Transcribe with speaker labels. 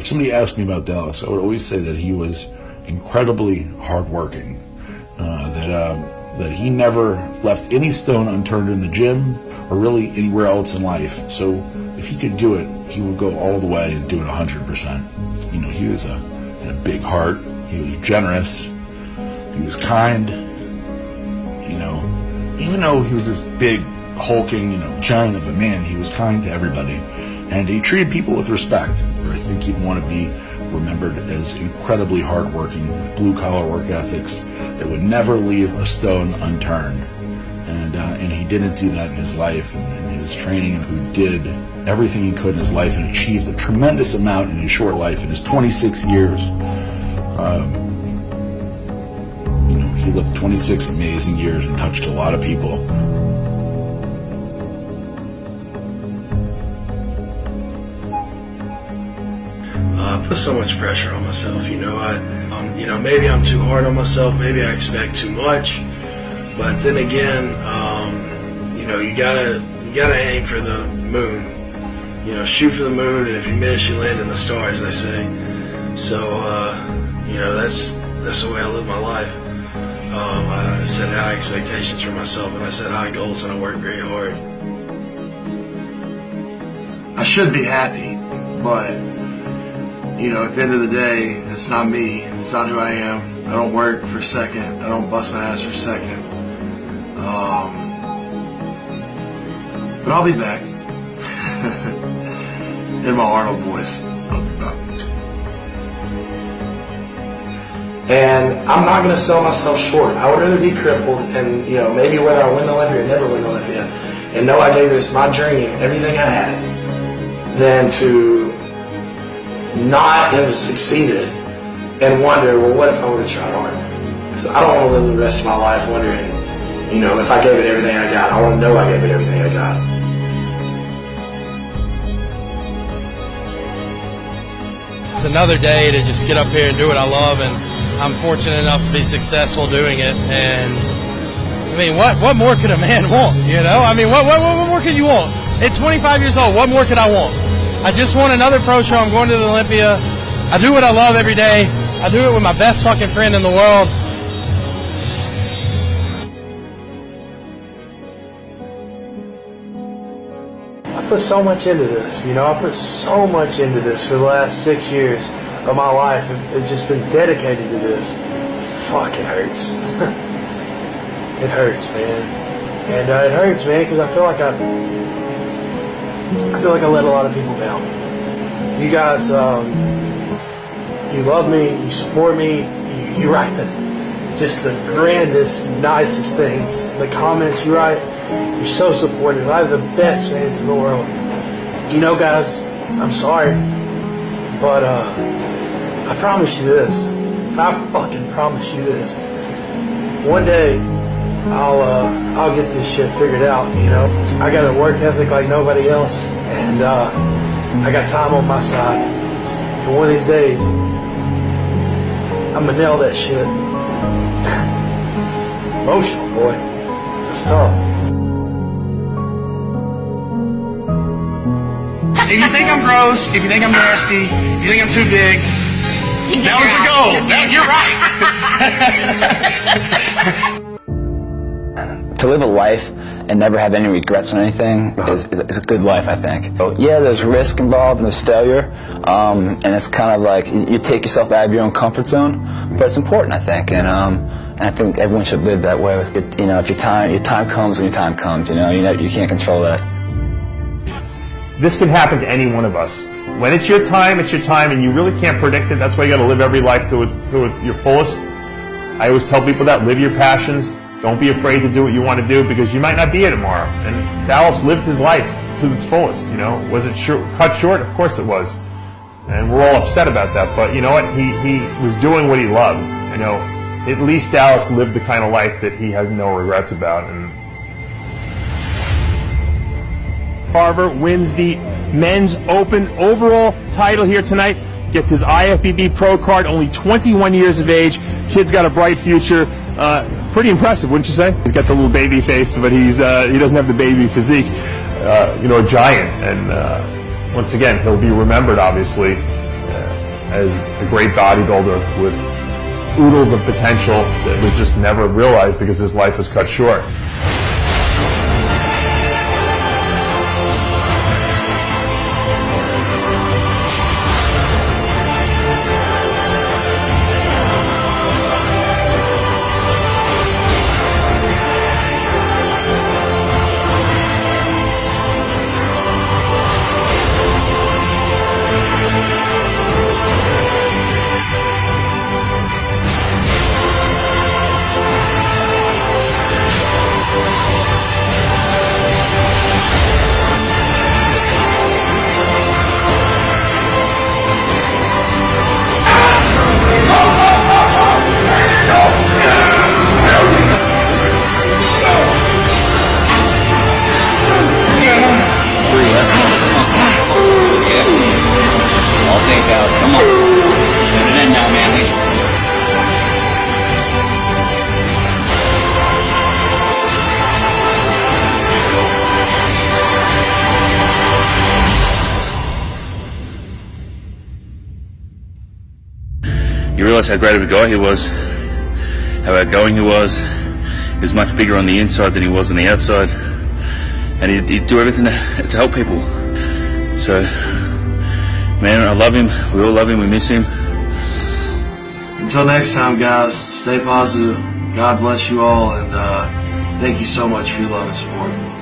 Speaker 1: If somebody asked me about Dallas, I would always say that he was incredibly hardworking, that he never left any stone unturned in the gym or really anywhere else in life. So if he could do it, he would go all the way and do it 100%. You know, he was had a big heart. He was generous. He was kind. You know, even though he was this big, hulking, giant of a man, he was kind to everybody. And he treated people with respect. I think he'd want to be remembered as incredibly hardworking, with blue-collar work ethics that would never leave a stone unturned. And he didn't do that in his life and in his training, and who did everything he could in his life and achieved a tremendous amount in his short life, in his 26 years. He lived 26 amazing years and touched a lot of people.
Speaker 2: I put so much pressure on myself, maybe I'm too hard on myself, maybe I expect too much, but then again, you gotta aim for the moon, shoot for the moon, and if you miss, you land in the stars, they say. So, that's the way I live my life. I set high expectations for myself, and I set high goals, and I work very hard.
Speaker 3: I should be happy, but at the end of the day, it's not me. It's not who I am. I don't work for a second. I don't bust my ass for a second. But I'll be back. In my Arnold voice. I'll be back.
Speaker 2: And I'm not going to sell myself short. I would rather be crippled and, maybe whether I win the Olympia or never win the Olympia, and know I gave this my dream, everything I had, than to not have succeeded and wonder, well, what if I would have tried harder? Because I don't want to live the rest of my life wondering, if I gave it everything I got. I want to know I gave it everything I got.
Speaker 4: It's another day to just get up here and do what I love, and I'm fortunate enough to be successful doing it. And I mean, what more could a man want? What more could you want? At 25 years old, what more could I want? I just won another pro show. I'm going to the Olympia. I do what I love every day. I do it with my best fucking friend in the world.
Speaker 2: I put so much into this, I put so much into this for the last 6 years of my life. I've just been dedicated to this. Fuck, it hurts. It hurts, man. And it hurts, man, because I feel like I let a lot of people down. You guys, you love me, you support me, you write just the grandest, nicest things. The comments you write, you're so supportive. I have the best fans in the world. Guys, I'm sorry, but I promise you this. I fucking promise you this. One day, I'll get this shit figured out. I got a work ethic like nobody else, and I got time on my side. And one of these days, I'm gonna nail that shit. Emotional, boy. It's tough.
Speaker 3: If you think I'm gross, if you think I'm nasty, if you think I'm too big, that was the goal. You're right.
Speaker 5: To live a life and never have any regrets on anything is a good life, I think. So, yeah, there's risk involved and there's failure, and it's kind of like you take yourself out of your own comfort zone, but it's important, I think, and I think everyone should live that way. If your time comes when your time comes. You can't control that.
Speaker 6: This can happen to any one of us. When it's your time, and you really can't predict it. That's why you got to live every life to your fullest. I always tell people that, live your passions. Don't be afraid to do what you want to do, because you might not be here tomorrow. And Dallas lived his life to its fullest. Was it cut short? Of course it was. And we're all upset about that. But you know what? He was doing what he loved. At least Dallas lived the kind of life that he has no regrets about. And Carver wins the men's open overall title here tonight. Gets his IFBB pro card, only 21 years of age. Kid's got a bright future. Pretty impressive, wouldn't you say? He's got the little baby face, but he doesn't have the baby physique. A giant. And once again, he'll be remembered, obviously. as a great bodybuilder with oodles of potential that was just never realized because his life was cut short.
Speaker 7: Come on. Get it in now, Manly.
Speaker 8: You realise how great of a guy he was, how outgoing he was. He was much bigger on the inside than he was on the outside, and he'd do everything to help people. So, man, I love him. We all love him. We miss him.
Speaker 3: Until next time, guys, stay positive. God bless you all, and thank you so much for your love and support.